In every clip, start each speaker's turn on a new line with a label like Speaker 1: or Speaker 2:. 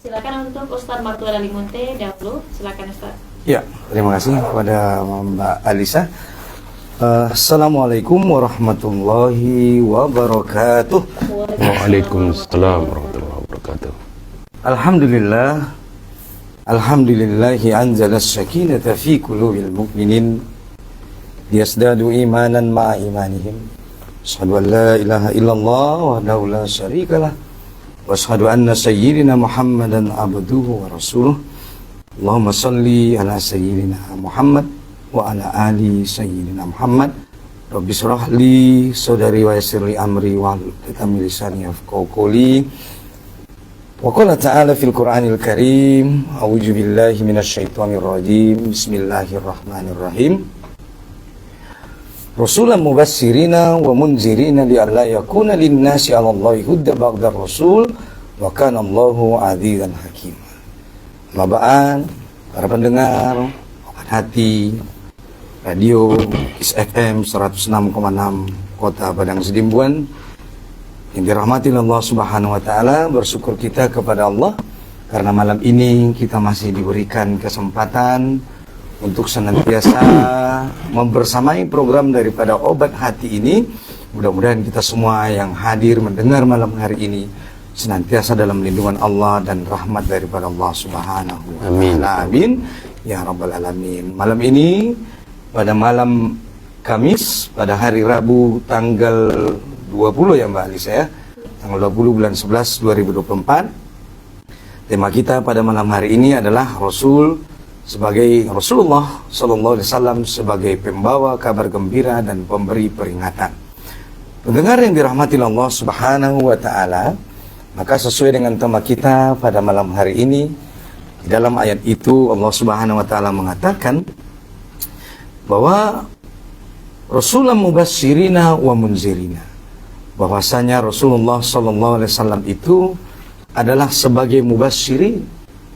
Speaker 1: Silakan untuk Ustaz Martuala Limunte dahulu. Silakan Ustaz.
Speaker 2: Ya, terima kasih kepada Mbak Alisa. Assalamualaikum warahmatullahi wabarakatuh.
Speaker 3: Waalaikumsalam warahmatullahi wabarakatuh.
Speaker 2: Alhamdulillahi anzala as-sakinata fi qulubil mu'minin liyazdadu imanan ma'a imanihim. Asyhadu an la ilaha illallah wahdahu la syarikalah wa asyhadu anna sayyidina Muhammadan abduhu wa rasuluh. Allahumma salli ala sayyidina Muhammad wa ala ali sayyidina Muhammad. Rabbi shrah li sadri wa yassir li amri wa hlul 'uqdatam min lisani yafqahu qawli. Wa qala ta'ala fil Qur'anil Karim, a'udzu billahi minasy syaithanir rajim. Bismillahirrahmanirrahim. Rasulan mubassirina wa munzirina li'alla yakuna lin-nasi 'alallahi hujjah ba'da rasul wa kana Allahu 'azizan hakim. Labaan para pendengar Obat Hati Radio KIS FM 106,6 Kota Padang Sidimbuan yang dirahmati Allah Subhanahu wa taala, bersyukur kita kepada Allah karena malam ini kita masih diberikan kesempatan untuk senantiasa membersamai program daripada Obat Hati ini. Mudah-mudahan kita semua yang hadir mendengar malam hari ini senantiasa dalam lindungan Allah dan rahmat daripada Allah Subhanahu wa taala. Amin ya rabbal alamin. Malam ini pada malam Kamis pada hari Rabu tanggal 20 ya Mbak Alisa ya. Tanggal 20 bulan 11 2024. Tema kita pada malam hari ini adalah Rasulullah sallallahu alaihi wasallam sebagai pembawa kabar gembira dan pemberi peringatan. Pendengar yang dirahmati Allah Subhanahu wa taala, maka sesuai dengan tema kita pada malam hari ini, di dalam ayat itu Allah Subhanahu wa taala mengatakan bahwa Rasulullah mubasyirina wa munzirina. Bahwasanya Rasulullah sallallahu alaihi wasallam itu adalah sebagai mubasyirin,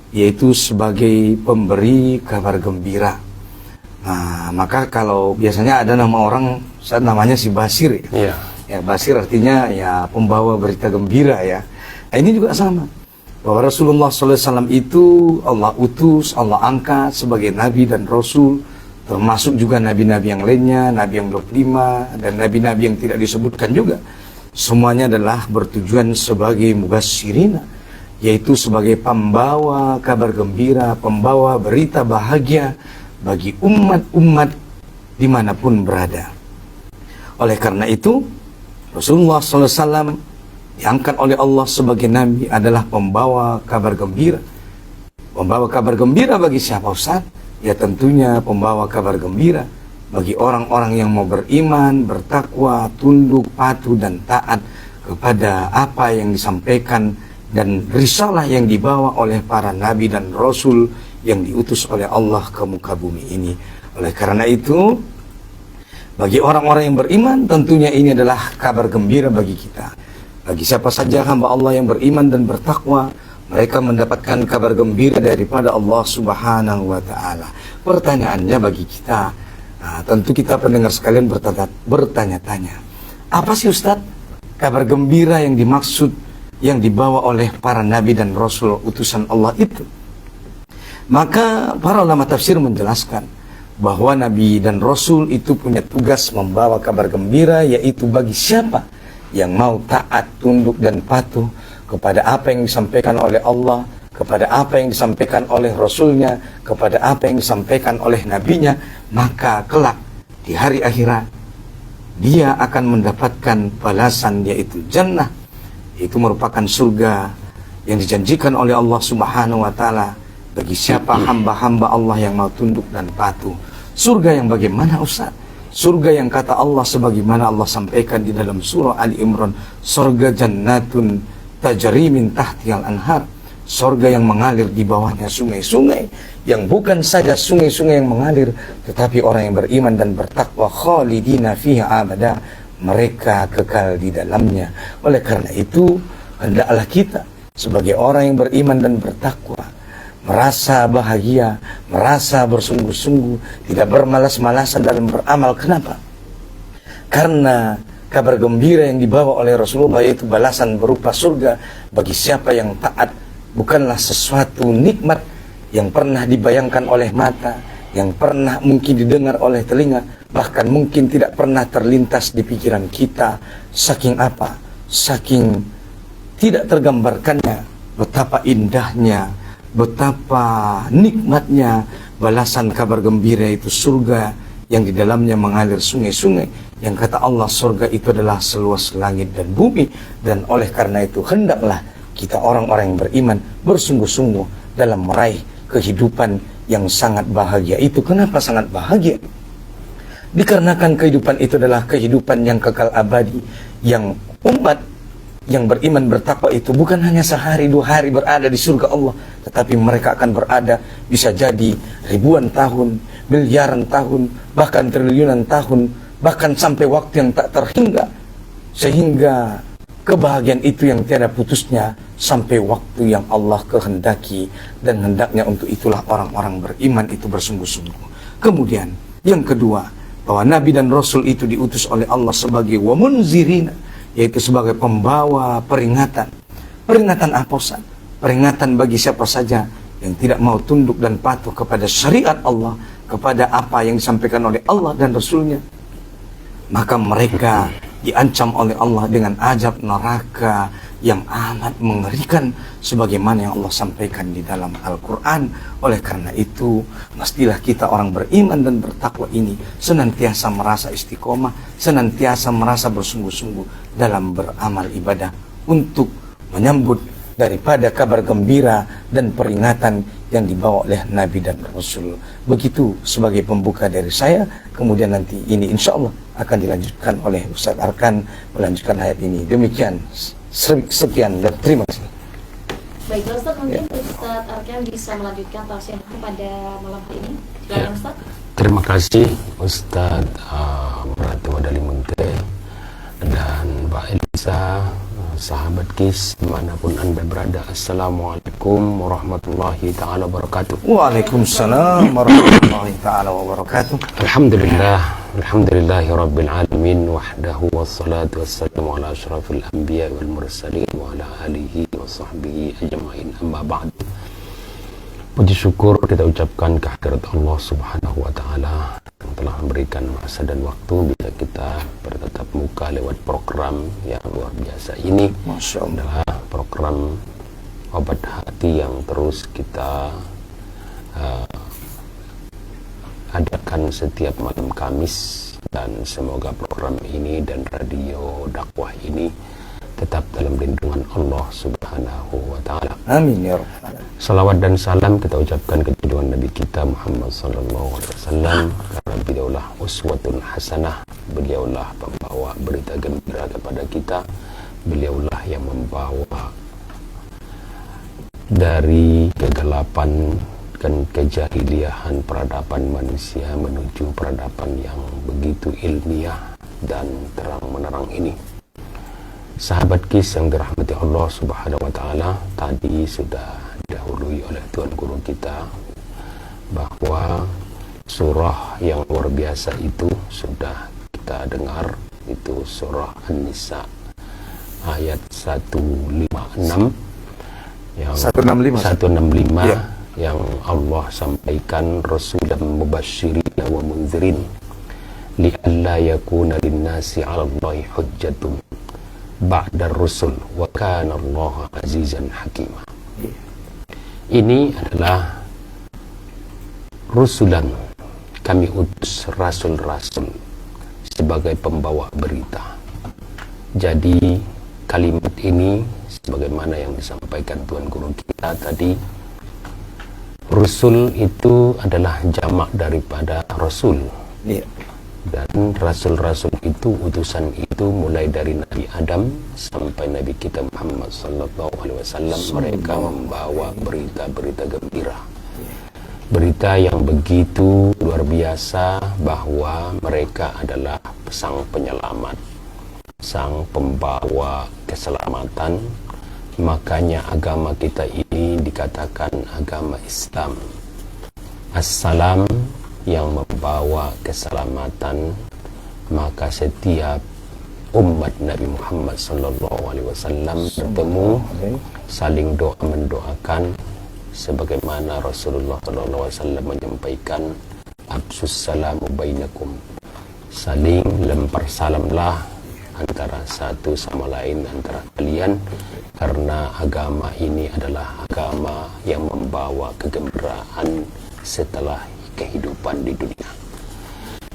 Speaker 2: yaitu sebagai pemberi kabar gembira. Nah, maka kalau biasanya ada nama orang, namanya si Basir ya. Ya, Basir artinya ya pembawa berita gembira ya. Nah, ini juga sama. Bahwa Rasulullah SAW itu Allah utus, Allah angkat sebagai Nabi dan Rasul. Termasuk juga Nabi-Nabi yang lainnya, Nabi yang 25, dan Nabi-Nabi yang tidak disebutkan juga. Semuanya adalah bertujuan sebagai mubasyirina, yaitu sebagai pembawa kabar gembira, pembawa berita bahagia bagi umat-umat dimanapun berada. Oleh karena itu, Rasulullah SAW diangkat oleh Allah sebagai Nabi adalah pembawa kabar gembira. Pembawa kabar gembira bagi siapa Ustaz? Ya tentunya pembawa kabar gembira bagi orang-orang yang mau beriman, bertakwa, tunduk, patuh dan taat kepada apa yang disampaikan dan risalah yang dibawa oleh para nabi dan rasul yang diutus oleh Allah ke muka bumi ini. Oleh karena itu, bagi orang-orang yang beriman tentunya ini adalah kabar gembira bagi kita. Bagi siapa saja hamba Allah yang beriman dan bertakwa, mereka mendapatkan kabar gembira daripada Allah Subhanahu wa taala. Pertanyaannya bagi kita, tentu kita pendengar sekalian bertanya-tanya, apa sih Ustadz kabar gembira yang dimaksud yang dibawa oleh para nabi dan rasul utusan Allah itu? Maka para ulama tafsir menjelaskan bahwa nabi dan rasul itu punya tugas membawa kabar gembira, yaitu bagi siapa yang mau taat, tunduk dan patuh kepada apa yang disampaikan oleh Allah, kepada apa yang disampaikan oleh Rasulnya, kepada apa yang disampaikan oleh Nabinya, maka kelak di hari akhirat dia akan mendapatkan balasan, yaitu jannah. Itu merupakan surga yang dijanjikan oleh Allah Subhanahu wa taala bagi siapa hamba-hamba Allah yang mau tunduk dan patuh. Surga yang bagaimana Ustaz? Surga yang kata Allah sebagaimana Allah sampaikan di dalam surah Ali Imran, surga jannatun tajri min tahtihal anhar, surga yang mengalir di bawahnya sungai-sungai, yang bukan saja sungai-sungai yang mengalir, tetapi orang yang beriman dan bertakwa khalidina fiha abada, mereka kekal di dalamnya. Oleh karena itu, hendaklah kita sebagai orang yang beriman dan bertakwa merasa bahagia, merasa bersungguh-sungguh, tidak bermalas-malasan dalam beramal. Kenapa? Karena kabar gembira yang dibawa oleh Rasulullah yaitu balasan berupa surga bagi siapa yang taat bukanlah sesuatu nikmat yang pernah dibayangkan oleh mata, yang pernah mungkin didengar oleh telinga, bahkan mungkin tidak pernah terlintas di pikiran kita. Saking apa? Saking tidak tergambarkannya betapa indahnya, betapa nikmatnya balasan kabar gembira itu surga yang di dalamnya mengalir sungai-sungai, yang kata Allah surga itu adalah seluas langit dan bumi. Dan oleh karena itu hendaklah kita orang-orang yang beriman bersungguh-sungguh dalam meraih kehidupan yang sangat bahagia itu. Kenapa sangat bahagia? Dikarenakan kehidupan itu adalah kehidupan yang kekal abadi, yang umat yang beriman bertakwa itu bukan hanya sehari dua hari berada di surga Allah, tetapi mereka akan berada bisa jadi ribuan tahun, miliaran tahun, bahkan triliunan tahun, bahkan sampai waktu yang tak terhingga, sehingga kebahagiaan itu yang tiada putusnya sampai waktu yang Allah kehendaki, dan hendaknya untuk itulah orang-orang beriman itu bersungguh-sungguh. Kemudian yang kedua, bahwa Nabi dan Rasul itu diutus oleh Allah sebagai wa munzirina, yaitu sebagai pembawa peringatan. Peringatan apa, Ustaz? Peringatan bagi siapa saja yang tidak mau tunduk dan patuh kepada syariat Allah, kepada apa yang disampaikan oleh Allah dan Rasulnya, maka mereka diancam oleh Allah dengan azab neraka yang amat mengerikan sebagaimana yang Allah sampaikan di dalam Al-Quran. Oleh karena itu mestilah kita orang beriman dan bertakwa ini senantiasa merasa istiqomah, senantiasa merasa bersungguh-sungguh dalam beramal ibadah untuk menyambut daripada kabar gembira dan peringatan yang dibawa oleh Nabi dan Rasul. Begitu sebagai pembuka dari saya. Kemudian nanti ini insya Allah akan dilanjutkan oleh Ustaz Arkan melanjutkan ayat ini. Demikian, sekian dan terima kasih.
Speaker 1: Baiklah Ustaz, mungkin Ustaz Arkan bisa melanjutkan tausiah pada malam hari ini. Silakan Ustaz.
Speaker 3: Terima kasih Ustaz Meratu Wadali Munte dan Mbak Elisa, sahabat KIS dimanapun Anda berada. Assalamualaikum warahmatullahi ta'ala wabarakatuh.
Speaker 2: Waalaikumsalam warahmatullahi ta'ala wabarakatuh.
Speaker 3: Alhamdulillahi rabbil alamin wahdahu wassalatu wassalamu ala asyrafil anbiya wal mursalin wa ala alihi wa sahbihi ajma'in, amma ba'd. Puji syukur kita ucapkan kehadirat Allah subhanahu wa ta'ala yang telah memberikan masa dan waktu bisa kita bertatap muka lewat program yang luar biasa ini.
Speaker 2: Masya Allah.
Speaker 3: Adalah program obat hati yang terus kita adakan setiap malam Kamis, dan semoga program ini dan radio dakwah ini tetap dalam lindungan Allah subhanahu wa ta'ala.
Speaker 2: Amin ya rabbal alamin.
Speaker 3: Salawat dan salam kita ucapkan ke junjungan Nabi kita Muhammad sallallahu alaihi wasallam, karena beliaulah uswatun hasanah, beliaulah pembawa berita gembira kepada kita, beliaulah yang membawa dari kegelapan dan kejahiliahan peradaban manusia menuju peradaban yang begitu ilmiah dan terang menerang ini. Sahabat KIS yang dirahmati Allah subhanahu wa ta'ala, tadi sudah didahului oleh Tuan Guru kita bahwa surah yang luar biasa itu sudah kita dengar, itu surah An-Nisa ayat 156 yang
Speaker 2: 165
Speaker 3: ya, yang Allah sampaikan rasulan mubasyirina wa munzirin li'alla yakuna linnasi 'ala Allahi hujjatun ba'dar rusul wa kana Allah azizan hakimah. Ini adalah rusulan, kami utus rasul-rasul sebagai pembawa berita. Jadi kalimat ini sebagaimana yang disampaikan Tuan Guru kita tadi, rusul itu adalah jamak daripada rasul.
Speaker 2: Iya.
Speaker 3: Dan rasul-rasul itu, utusan itu mulai dari Nabi Adam sampai Nabi kita Muhammad sallallahu alaihi wasallam, mereka membawa berita-berita gembira. Berita yang begitu luar biasa bahwa mereka adalah sang penyelamat, sang pembawa keselamatan. Makanya agama kita ini dikatakan agama Islam. Assalam yang membawa keselamatan, maka setiap umat Nabi Muhammad sallallahu alaihi wasallam bertemu, saling doa mendoakan sebagaimana Rasulullah sallallahu alaihi wasallam menyampaikan, absus salamu bainakum, saling lempar salamlah antara satu sama lain antara kalian, karena agama ini adalah agama yang membawa kegembiraan setelah kehidupan di dunia.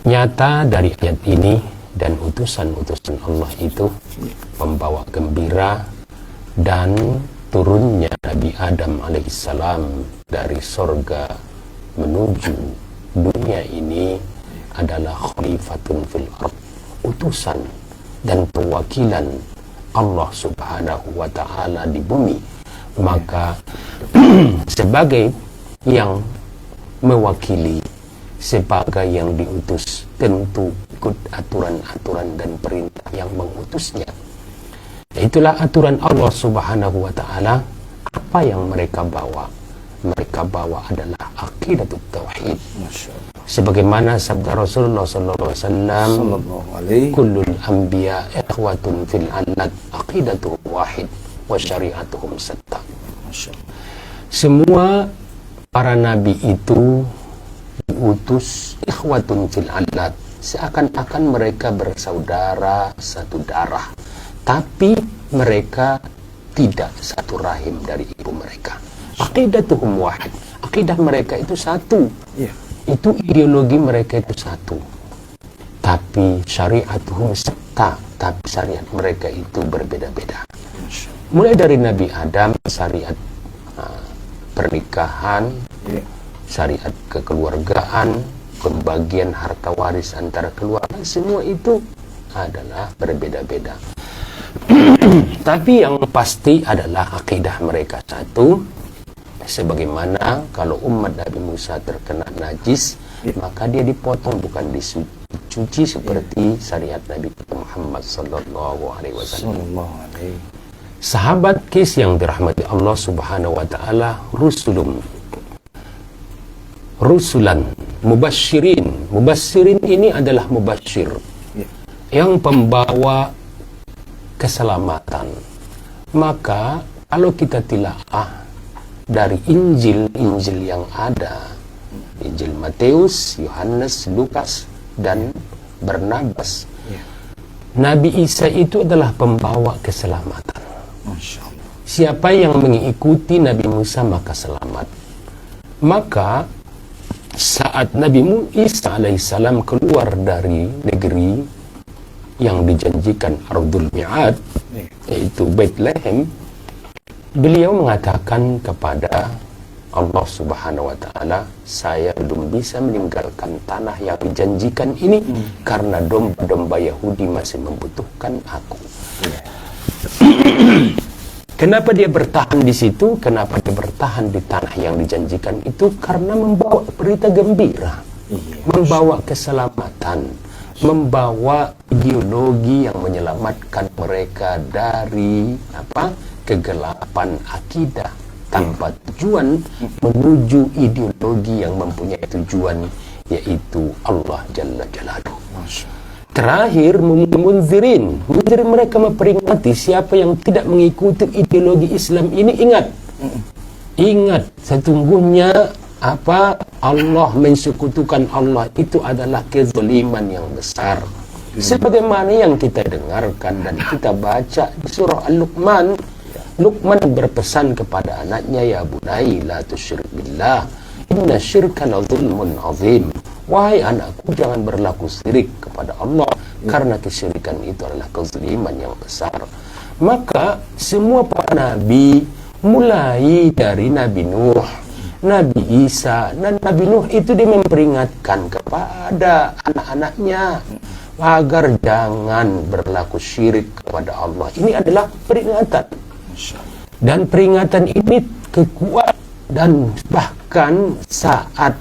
Speaker 3: Nyata dari ayat ini dan utusan-utusan Allah itu membawa gembira, dan turunnya Nabi Adam alaihissalam dari sorga menuju dunia ini adalah khalifatun fil ard, utusan dan perwakilan Allah subhanahu wa ta'ala di bumi. Maka sebagai yang mewakili, sebagai yang diutus, tentu ikut aturan-aturan dan perintah yang mengutusnya. Itulah aturan Allah subhanahu wa ta'ala. Apa yang mereka bawa? Mereka bawa adalah aqidatut tauhid. Sebagaimana sabda Rasulullah sallallahu alaihi wasallam, kullul anbiya ikhwatun fil annat aqidatuhum wahid wa syari'atuhum satta. Semua para nabi itu diutus ikhwatun fil annat, seakan-akan mereka bersaudara satu darah, tapi mereka tidak satu rahim dari ibu mereka. Aqidatuhum wahid, akidah mereka itu satu. Itu ideologi mereka itu satu, tapi syariatuhum satta, tapi syariat mereka itu berbeda-beda. Mulai dari Nabi Adam, syariat pernikahan, syariat kekeluargaan, pembagian harta waris antara keluarga, semua itu adalah berbeda-beda. Tapi yang pasti adalah akidah mereka satu. Sebagaimana kalau umat Nabi Musa terkena najis, maka dia dipotong, bukan dicuci seperti syariat Nabi Muhammad sallallahu alaihi wasallam. Sahabat kis yang dirahmati Allah subhanahu wa ta'ala, rusulan mubasyirin. Mubasyirin ini adalah mubasyir yang pembawa keselamatan. Maka kalau kita tilaah dari Injil yang ada, Injil Matius, Yohanes, Lukas, dan Barnabas, Nabi Isa itu adalah pembawa keselamatan. Siapa yang mengikuti Nabi Musa maka selamat. Maka saat Nabi Isa alaihissalam keluar dari negeri yang dijanjikan Ardul Mi'ad, yaitu Bethlehem, beliau mengatakan kepada Allah subhanahu wa ta'ala, saya belum bisa meninggalkan tanah yang dijanjikan ini karena domba-domba Yahudi masih membutuhkan aku. Kenapa dia bertahan di situ? Kenapa dia bertahan di tanah yang dijanjikan itu? Karena membawa berita gembira, membawa keselamatan, membawa ideologi yang menyelamatkan mereka dari kegelapan akidah tanpa tujuan menuju ideologi yang mempunyai tujuan, yaitu Allah Jalla Jalaluhu. Terakhir, munzirin mereka memperingati siapa yang tidak mengikuti ideologi Islam ini. Ingat sesungguhnya Allah mensekutukan Allah itu adalah kezaliman yang besar, sebagaimana yang kita dengarkan dan kita baca di surah Al-Luqman. Luqman berpesan kepada anaknya, ya bunai la tusyrik billah, inna syirka la zulmun azim. Wahai anakku, jangan berlaku syirik kepada Allah, karena kesyirikan itu adalah kezaliman yang besar. Maka semua para nabi, mulai dari Nabi Nuh, Nabi Isa, dan Nabi Nuh itu dia memperingatkan kepada anak-anaknya agar jangan berlaku syirik kepada Allah. Ini adalah peringatan. Dan peringatan ini kekuat, dan bahkan saat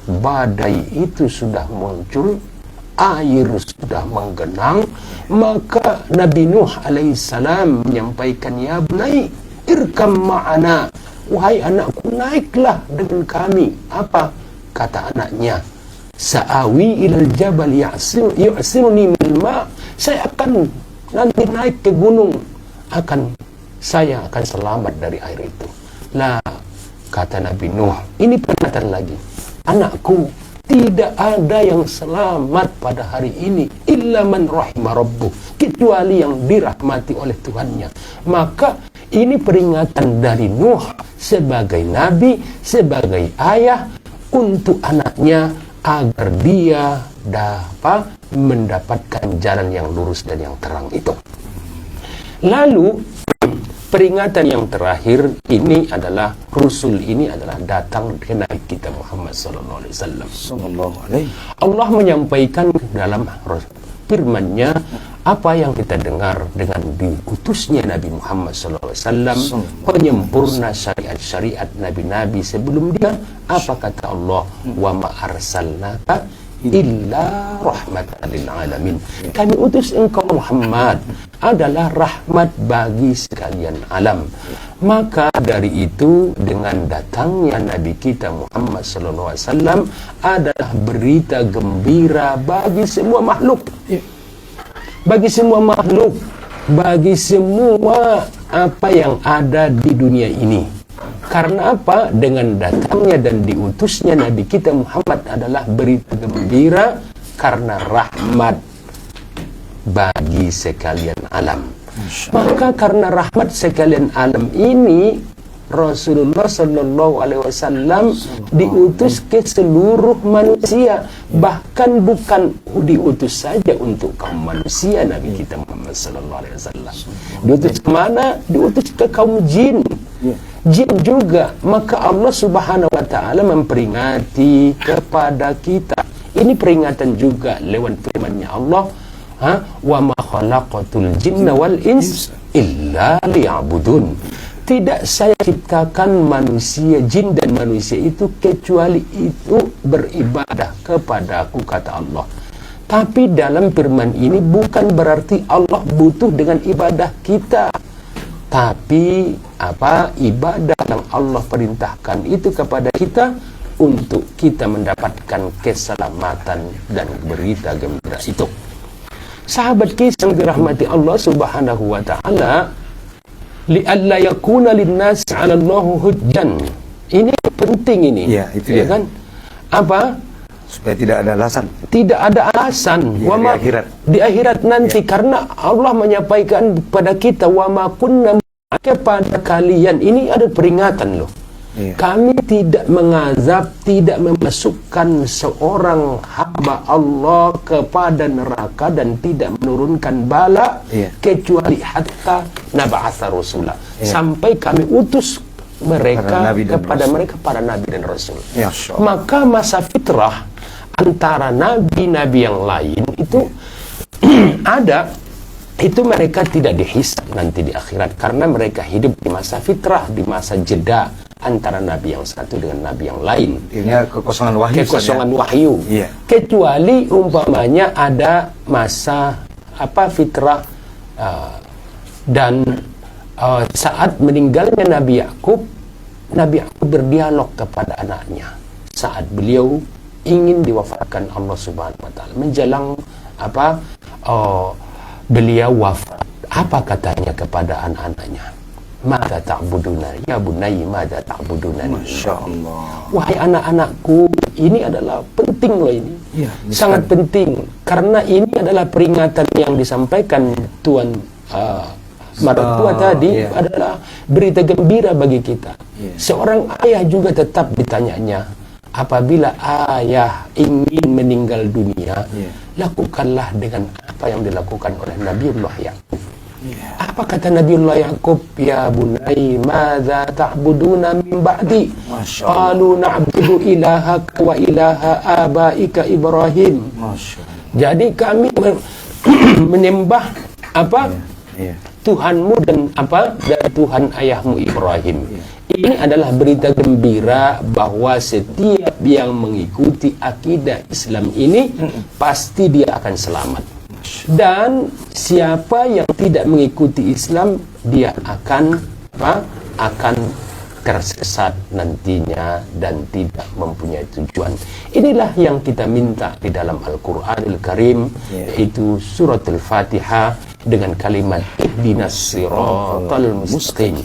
Speaker 3: badai itu sudah muncul, air sudah menggenang, maka Nabi Nuh alaihissalam menyampaikan, ya bunai irkam ma'ana, wahai anakku, naiklah dengan kami. Apa kata anaknya? Sa'awi ilal jabal yu'siruni minal ma', saya akan nanti naik ke gunung, saya akan selamat dari air itu. Lah, kata Nabi Nuh, ini peringatan lagi. Anakku, tidak ada yang selamat pada hari ini illa man rahimah rabbuh, kecuali yang dirahmati oleh Tuhannya. Maka ini peringatan dari Nuh sebagai nabi, sebagai ayah untuk anaknya agar dia dapat mendapatkan jalan yang lurus dan yang terang itu. Lalu peringatan yang terakhir ini adalah Rasul ini adalah datang ke Nabi kita Muhammad sallallahu alaihi wasallam. Allah menyampaikan dalam firman-Nya apa yang kita dengar dengan diutusnya Nabi Muhammad sallallahu alaihi wasallam, penyempurna syariat-syariat nabi-nabi sebelum dia. Apa kata Allah? Wa ma arsalnaka illa rahmatan lil alamin. Kami utus engkau Muhammad adalah rahmat bagi sekalian alam. Maka dari itu, dengan datangnya Nabi kita Muhammad sallallahu alaihi wasallam adalah berita gembira bagi semua makhluk. Bagi semua makhluk, bagi semua apa yang ada di dunia ini. Karena apa? Dengan datangnya dan diutusnya Nabi kita Muhammad adalah berita gembira karena rahmat bagi sekalian alam. Maka karena rahmat sekalian alam ini, Rasulullah sallallahu alaihi wasallam diutus ke seluruh manusia. Bahkan bukan diutus saja untuk kaum manusia, Nabi kita Muhammad sallallahu alaihi wasallam. Diutus kemana? Diutus ke kaum jin. Jin juga. Maka Allah subhanahu wa ta'ala memperingati kepada kita. Ini peringatan juga lewat firman-Nya Allah, wa ma khalaqatul jinna wal ins illa liya'budun. Tidak saya ciptakan manusia, jin dan manusia itu kecuali itu beribadah kepada Aku, kata Allah. Tapi dalam firman ini bukan berarti Allah butuh dengan ibadah kita. Tapi ibadah yang Allah perintahkan itu kepada kita untuk kita mendapatkan keselamatan dan berita gembira itu. Sahabat kisah yang dirahmati Allah subhanahu wa ta'ala, li'alla yakuna linnas 'ala Allah hujjan. Ini penting ini.
Speaker 2: Ya, itu ya
Speaker 3: kan? Apa?
Speaker 2: Supaya tidak ada alasan.
Speaker 3: Tidak ada alasan
Speaker 2: Ya, di akhirat.
Speaker 3: Di akhirat nanti karena Allah menyampaikan kepada kita wa ma kunna kepada kalian. Ini ada peringatan loh.
Speaker 2: Ya.
Speaker 3: Kami tidak mengazab, tidak memasukkan seorang hamba Allah kepada neraka dan tidak menurunkan bala kecuali hatta nab'atha rasulah. Sampai kami utus mereka kepada mereka para nabi dan rasul. Maka masa fitrah antara nabi-nabi yang lain itu ada, itu mereka tidak dihisab nanti di akhirat karena mereka hidup di masa fitrah, di masa jeda antara nabi yang satu dengan nabi yang lain. Ini
Speaker 2: kekosongan wahyu.
Speaker 3: Kekosongan wahyu. Kecuali umpamanya ada masa fitrah dan saat meninggalnya Nabi Yakub berdialog kepada anaknya saat beliau ingin diwafatkan Allah Subhanahu wa taala, menjelang beliau wafat. Apa katanya kepada anak-anaknya? Mada ta'buduna ya bunayya, mada ta'buduna. Masyaallah. Wahai anak-anakku, ini adalah penting loh ini. Sangat penting karena ini adalah peringatan yang disampaikan Tuan Maratua tadi adalah berita gembira bagi kita. Seorang ayah juga tetap ditanyanya, apabila ayah ingin meninggal dunia, lakukanlah dengan apa yang dilakukan oleh Nabiullah Yakub. Apa kata Nabiullah Yakub? Ya bunai, madza ta'buduna min ba'di? Qalu na'budu ilahaka wa ilaha abaika Ibrahim. Jadi kami menyembah Tuhanmu dan dan Tuhan ayahmu Ibrahim. Ini adalah berita gembira bahwa setiap yang mengikuti akidah Islam ini pasti dia akan selamat. Dan siapa yang tidak mengikuti Islam, dia akan tersesat nantinya dan tidak mempunyai tujuan. Inilah yang kita minta di dalam Al-Quranul Karim, yaitu surat Al-Fatihah dengan kalimat ihdinas siratal mustaqim.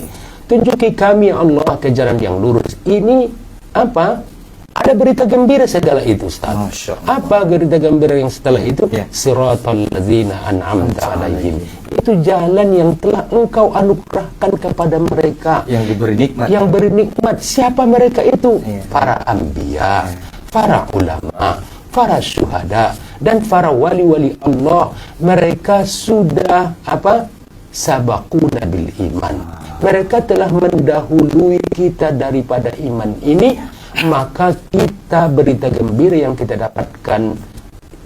Speaker 3: Tunjuki kami Allah ke jalan yang lurus. Ini apa? Ada berita gembira setelah itu, Ustaz. Apa berita gembira yang setelah itu? Siratal ladzina an'amta alaihim. Itu jalan yang telah engkau anugerahkan kepada mereka
Speaker 2: yang diberi nikmat.
Speaker 3: Yang beri nikmat. Siapa mereka itu? Para anbiya, para ulama, para syuhada, dan para wali-wali Allah. Mereka sudah apa? Sabaquna bil iman. Mereka telah mendahului kita daripada iman ini. Maka kita berita gembira yang kita dapatkan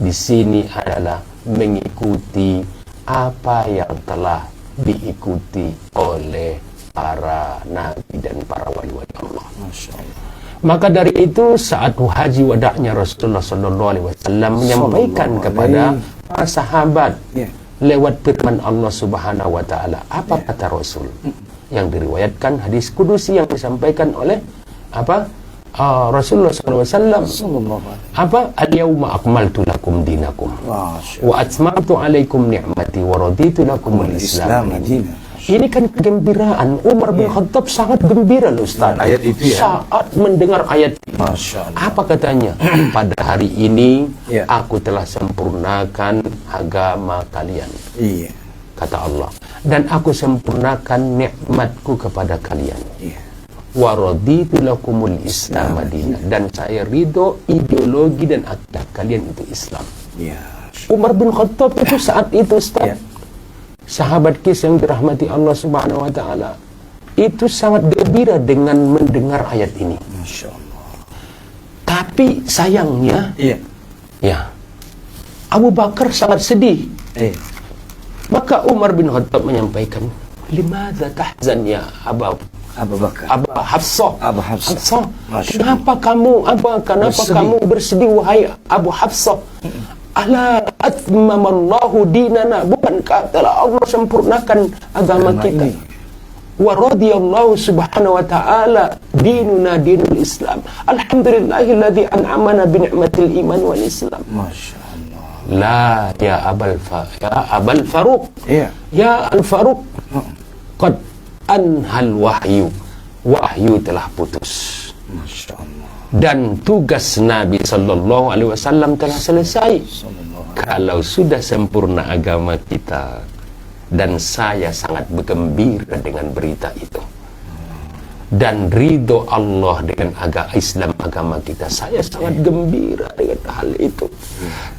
Speaker 3: di sini adalah mengikuti apa yang telah diikuti oleh para nabi dan para wali-wali Allah. Masya Allah. Maka dari itu saat haji wada'nya Rasulullah SAW menyampaikan kepada para sahabat lewat firman Allah Subhanahu Wa Taala. Apa kata Rasul? Yang diriwayatkan hadis kudusi yang disampaikan oleh apa? Rasulullah SAW. Apa? Al-yawma akmaltu lakum dinakum wa atmamtu alaikum ni'mati wa raditu lakum al-islam madina. Ini kan kegembiraan. Umar bin Khattab sangat gembira loh, Ustaz.
Speaker 2: Ayat itu
Speaker 3: saat mendengar ayat itu. Apa katanya? Pada hari ini aku telah sempurnakan agama kalian. Kata Allah. Dan aku sempurnakan nikmatku kepada kalian. Wa raditu lakumul Islam madina, dan saya ridho ideologi dan akidah kalian itu Islam. Umar bin Khattab itu saat itu, Ustaz, sahabat kis yang dirahmati Allah Subhanahu Wa Taala, itu sangat gembira dengan mendengar ayat ini. Masya Allah. Tapi sayangnya, Abu Bakar sangat sedih. Maka Umar bin Khattab menyampaikan, limadza tahzan ya Abu Bakar. Abu Hafsah. Kenapa kamu kamu bersedih wahai Abu Hafsah? Ala atmamallahu dinana, bukankah telah Allah sempurnakan agama kita? Wa radiyallahu subhanahu wa ta'ala dinuna dinul Islam. Alhamdulillahilladzi an'amana bi ni'matil iman wal Islam. Masya Allah. La ya Abal Faruq. Ya Al-Faruq. Qad anhal wahyu telah putus. Masya Allah. Dan tugas Nabi Sallallahu Alaihi Wasallam telah selesai. Kalau sudah sempurna agama kita, dan saya sangat bergembira dengan berita itu, dan ridho Allah dengan Islam agama kita, saya sangat gembira dengan hal itu.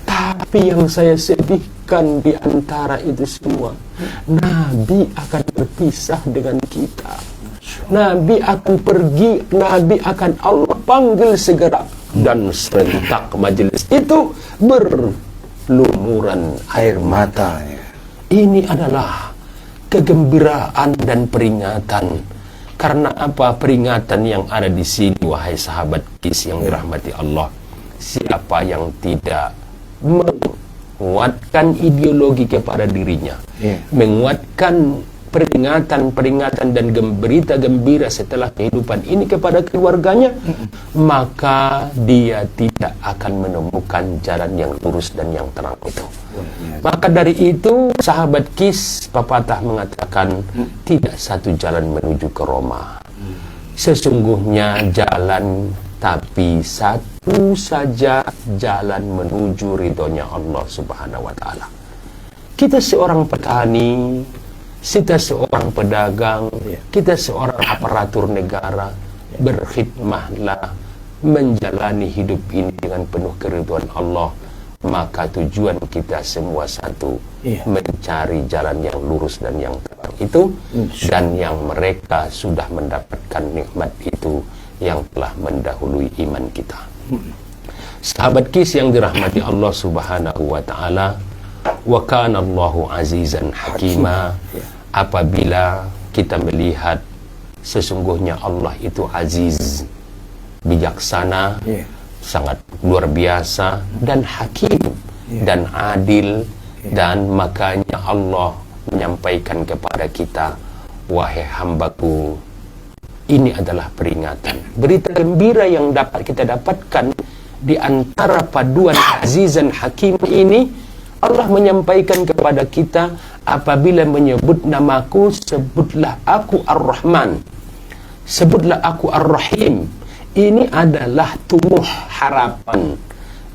Speaker 3: Tapi yang saya sedihkan di antara itu semua, Nabi akan berpisah dengan kita. Nabi akan pergi, Nabi akan Allah panggil segera, dan serentak majelis itu berlumuran air mata. Ini adalah kegembiraan dan peringatan. Karena apa? Peringatan yang ada di sini, wahai sahabat kis yang dirahmati Allah. Siapa yang tidak menguatkan ideologi kepada dirinya, menguatkan peringatan dan berita gembira setelah kehidupan ini kepada keluarganya, maka dia tidak akan menemukan jalan yang lurus dan yang terang itu. Maka dari itu sahabat kis pepatah mengatakan, tidak satu jalan menuju ke Roma. Sesungguhnya jalan, tapi satu saja jalan menuju ridhonya Allah Subhanahu wa Ta'ala. Kita seorang petani, kita seorang pedagang, kita seorang aparatur negara, berkhidmahlah menjalani hidup ini dengan penuh keridhaan Allah. Maka tujuan kita semua satu, mencari jalan yang lurus dan yang terang itu, dan yang mereka sudah mendapatkan nikmat itu yang telah mendahului iman kita. Sahabat kis yang dirahmati Allah Subhanahu wa Ta'ala, wa kana Allahu azizan hakima. Apabila kita melihat sesungguhnya Allah itu aziz, bijaksana, sangat luar biasa, dan hakim, dan adil, dan makanya Allah menyampaikan kepada kita, wahai hambaku, Ini adalah peringatan. Berita gembira yang dapat kita dapatkan di antara paduan azizan hakim ini, Allah menyampaikan kepada kita, apabila menyebut namaku, sebutlah aku Ar-Rahman, sebutlah aku Ar-Rahim. Ini adalah tumbuh harapan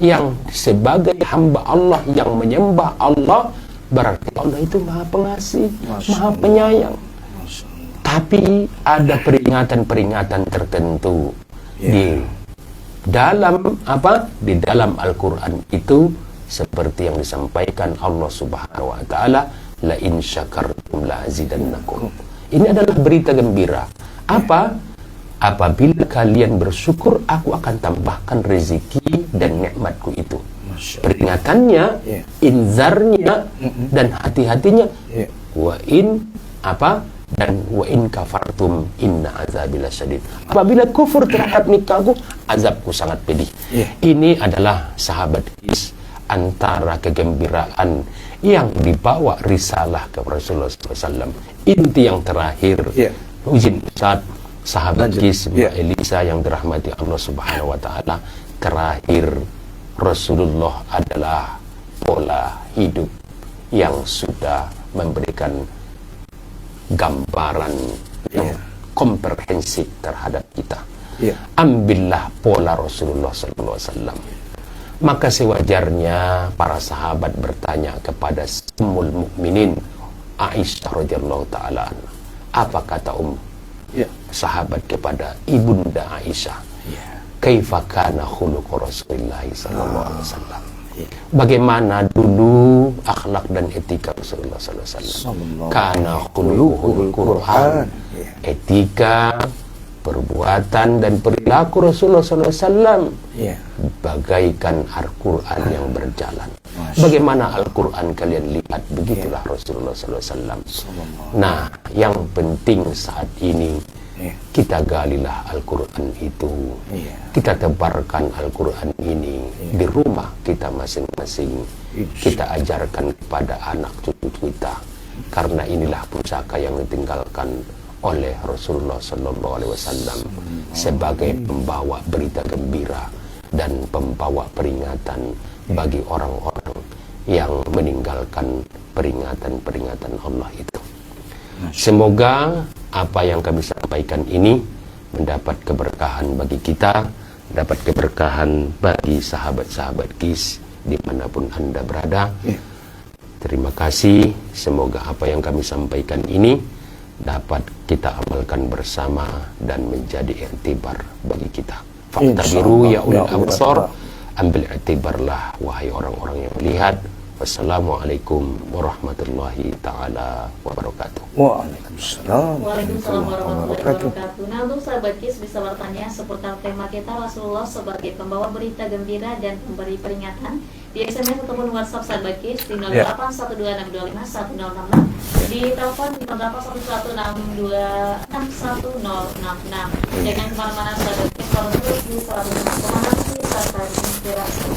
Speaker 3: yang sebagai hamba Allah yang menyembah Allah, berarti Allah itu maha pengasih, maha penyayang. Tapi ada peringatan-peringatan tertentu di dalam di dalam Al-Quran itu, seperti yang disampaikan Allah Subhanahu wa taala, la in syakartum la azidannakum. Ini adalah berita gembira. Apa? Apabila kalian bersyukur, aku akan tambahkan rezeki dan nikmatku itu. Peringatannya, inzarnya, dan hati-hatinya. Wa in dan wa in kafartum inna azabi lasyadid. Apabila kufur terhadap nikahku, azabku sangat pedih. Ini adalah sahabat Kis, antara kegembiraan yang dibawa risalah ke Rasulullah SAW. Inti yang terakhir, izin Ustaz, sahabat Kis Elisa yang dirahmati Allah Subhanahu wa taala, terakhir Rasulullah adalah pola hidup yang sudah memberikan gambaran yang komprehensif terhadap kita. Ambillah pola Rasulullah SAW. Maka sewajarnya para sahabat bertanya kepada Ummul Mukminin Aisyah radhiyallahu taala. Apa kata sahabat kepada ibunda Aisyah? Kaifa kana khuluq Rasulullah sallallahu alaihi wasallam? Bagaimana dulu akhlak dan etika Rasulullah SAW? Karena khuluqul Quran, etika, perbuatan dan perilaku Rasulullah SAW bagaikan Al-Quran yang berjalan. Bagaimana Al-Quran kalian lihat, begitulah Rasulullah SAW. Nah, yang penting saat ini, kita galilah Al-Quran itu, kita tebarkan Al-Quran ini di rumah kita masing-masing, kita ajarkan kepada anak cucu kita, karena inilah pusaka yang ditinggalkan oleh Rasulullah SAW sebagai pembawa berita gembira dan pembawa peringatan bagi orang-orang yang meninggalkan peringatan-peringatan Allah itu. Semoga apa yang kami sampaikan ini mendapat keberkahan bagi kita, dapat keberkahan bagi sahabat-sahabat KIS dimanapun Anda berada. Terima kasih. Semoga apa yang kami sampaikan ini dapat kita amalkan bersama dan menjadi iktibar bagi kita. Faktabiru ya ulil absar, ambil iktibarlah wahai orang-orang yang melihat. Wassalamualaikum warahmatullahi ta'ala wabarakatuh.
Speaker 2: Waalaikumsalam
Speaker 1: warahmatullahi wabarakatuh. Nah, untuk sahabat KIS bisa bertanya seputar tema kita, Rasulullah sebagai pembawa berita gembira dan pemberi peringatan, di SMS ataupun WhatsApp sahabat KIS di 0812251066, di telepon di 0811626166. Jangan kemana-mana sahabat KIS, kalau terus di 106,6 serta inspirasi.